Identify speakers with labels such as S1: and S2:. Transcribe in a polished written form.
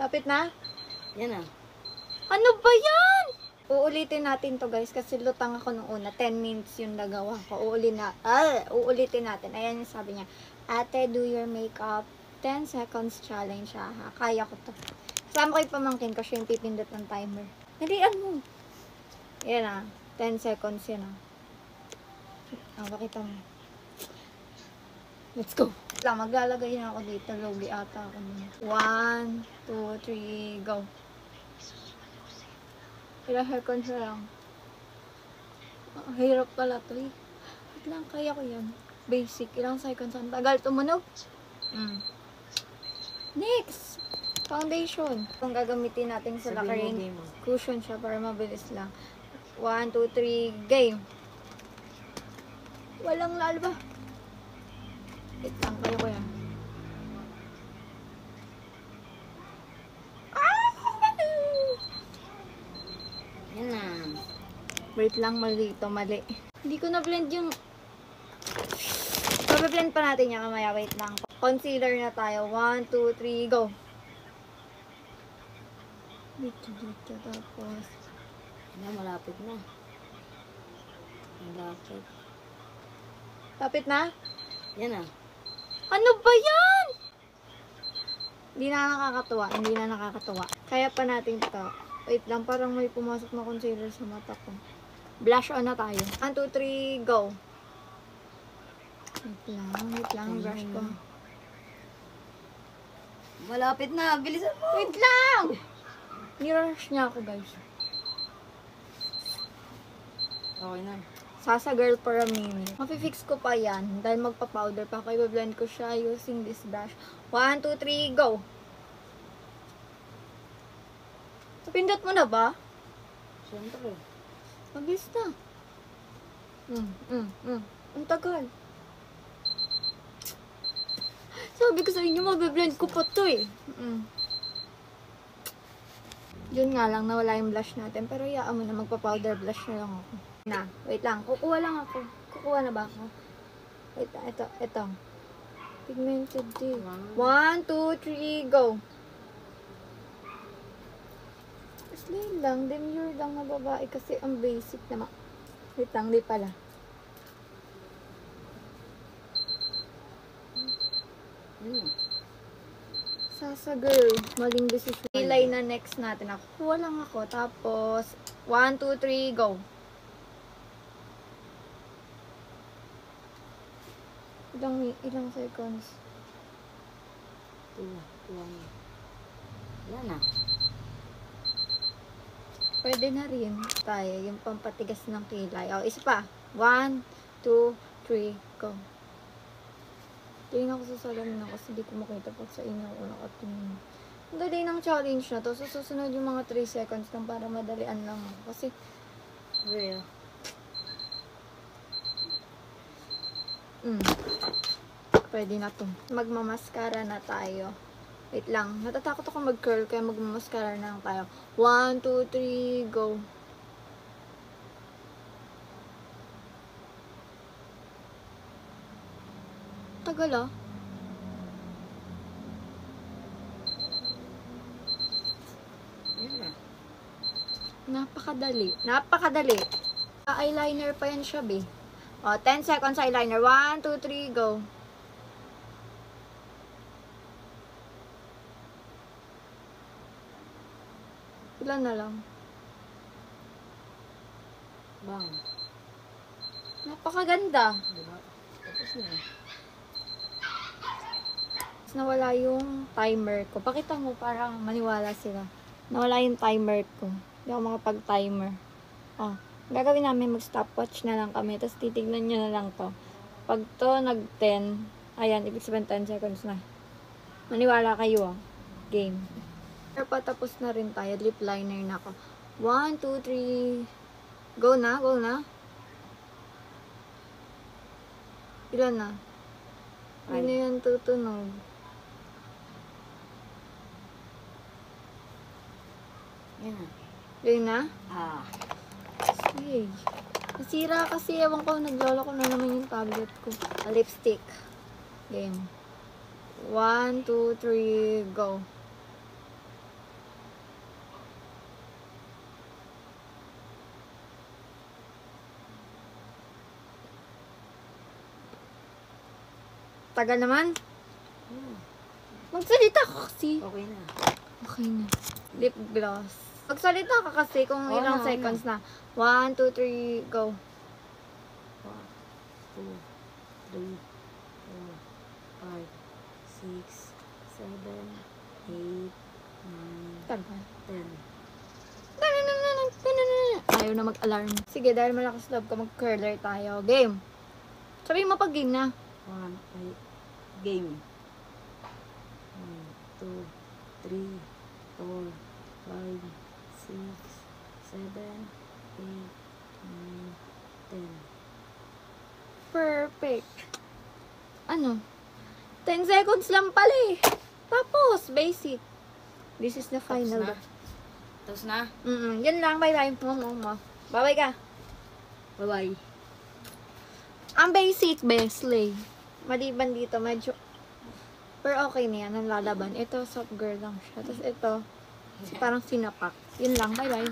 S1: Lapit na?
S2: Yan na.
S1: Ano ba yan? Uulitin natin to guys kasi lutang ako nung una. 10 minutes yung nagawa ko. Uulitin natin. Ayan yung sabi niya. Ate, do your makeup. 10 seconds challenge ha. Kaya ko to. Kasama ko yung pamangkin ko. Siya yung pipindot ng timer. Dalian mo. Ayan na. 10 seconds yan ha. Pakita mo. Let's go. Maglalagay na ako dito. Logi ata ako. 1, 2, 3, go. Ilang seconds na lang. Hirap pala to eh. Wait lang, kaya ko yan. Basic. Ilang seconds. Ang tagal tumunog. Next! Foundation. Kung gagamitin natin sa lakarin, cushion siya para mabilis lang. 1, 2, 3, game! Walang lalba. Wait lang, kaya ko yan.
S2: Yan na.
S1: Wait lang, mali ito, mali. Hindi ko na-blend yung... Papablend pa natin yan mamaya. Wait lang. Concealer na tayo. 1, 2, 3, go! Dito, tapos...
S2: Yan, malapit na. Malapit.
S1: Lapit na?
S2: Yan na.
S1: Ano ba yan? Hindi na nakakatuwa. Hindi na nakakatuwa. Kaya pa natin ito. Wait lang, parang may pumasok na concealer sa mata ko. Blush on na tayo. 1, 2, 3, go! Wait lang, brush ko.
S2: Malapit na, bilisan mo!
S1: Wait lang! Nirush niya ako, guys.
S2: Okay na.
S1: Sasa girl for a minute. Mapifix ko pa yan. Dahil magpa-powder pa ako. I-blend ko siya using this brush. 1, 2, 3, go! Pindot mo na ba?
S2: Siyempre.
S1: Mabilis na. Ang tagal. Sabi ko sa inyo, mabiblend ko pa to eh. Yun nga lang, nawala yung blush natin. Pero iyaan mo na, magpa-powder blush na lang ako. Wait lang. Kukuha lang ako. Kukuha na ba ako? Wait, ito. Pigmented din. 1, 2, 3, go! Slay lang. Demure lang na babae kasi ang basic naman. Wait lang, di pala. Sasa girl. Maling decision. Ilay na next natin. Kukuha lang ako. Tapos, 1, 2, 3, go! Ilang seconds?
S2: 2, 1. Yan na.
S1: Pwede na rin tayo yung pampatigas ng kilay. O, isa pa. 1, 2, 3, go. Tingin ako sa salamin na kasi di ko makita pag sa inyo ako nakatingin. Ang dali ng challenge na to. So, susunod yung mga 3 seconds lang para madalian lang. Kasi,
S2: Real.
S1: pwede na to. Magmamaskara na tayo. Wait lang. Natatakot ako mag-curl kaya magmamaskara na lang tayo. 1, 2, 3, go. Tagal ah.
S2: Yan na.
S1: Napakadali. Napakadali. Eyeliner pa yan siya, be. O, 10 seconds eyeliner. 1, 2, 3, go. Ilan na lang?
S2: Bang.
S1: Napakaganda.
S2: Diba? Tapos na.
S1: Nawala yung timer ko. Pakita mo para maniwala sila. Nawala yung timer ko. Hindi ako makapag-timer. Oh, gagawin namin mag-stopwatch na lang kami. Tapos titignan nyo na lang to. Pag to nag-10, ayan, ibig sabihin 10 seconds na. Maniwala kayo ah. Game. Pero patapos na rin tayo. Lip liner na ako. 1, 2, 3. Go na, go na. Ilan na? Hindi na yan tutunog.
S2: Yan na.
S1: Yun na? Sige. Nasira kasi, ewan ko, naglolo ko na naman yung tablet ko. Lipstick. Game. 1, 2, 3, go. tagal naman.
S2: Hmm.
S1: Magsalita ka kasi.
S2: Okay na.
S1: Okay na. Lip gloss. Magsalita ka kasi kung
S2: Oo
S1: ilang
S2: na,
S1: seconds na. 1, 2, 3, go.
S2: 1, 2, 3, 4, 5, 6, 7, 8, 9,
S1: Tagal.
S2: 10.
S1: Ayaw na mag-alarm. Sige, dahil malakas love ka, mag-curler tayo. Game. Sabihin mo pag game na.
S2: 1, ay, game. 1, 2, 3, 4, 5, 6, 7, 8, 9, 10.
S1: Perfect. Ano? 10 seconds lang pala eh. Tapos, basic. This is the final.
S2: Tapos na.
S1: Yan lang. Bye-bye. Bye-bye ka.
S2: Bye-bye.
S1: Ang basic, Besley. Maliban dito, medyo... Pero okay na yan, ang lalaban. Ito, soft girl lang siya. Tapos ito, parang sinapak. Yun lang, bye-bye.